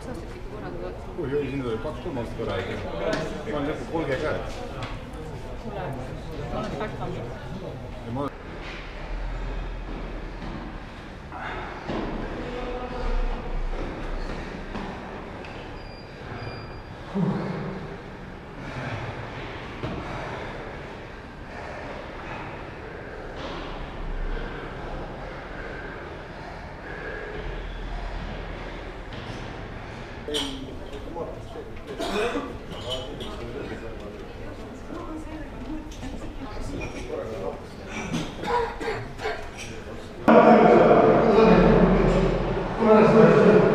aastat ikka korraga. Kui siin oli 2-3 aastat korraga. Ma olen lõpuks 30 käed. Kuule, ma olen tarkam. Gracias.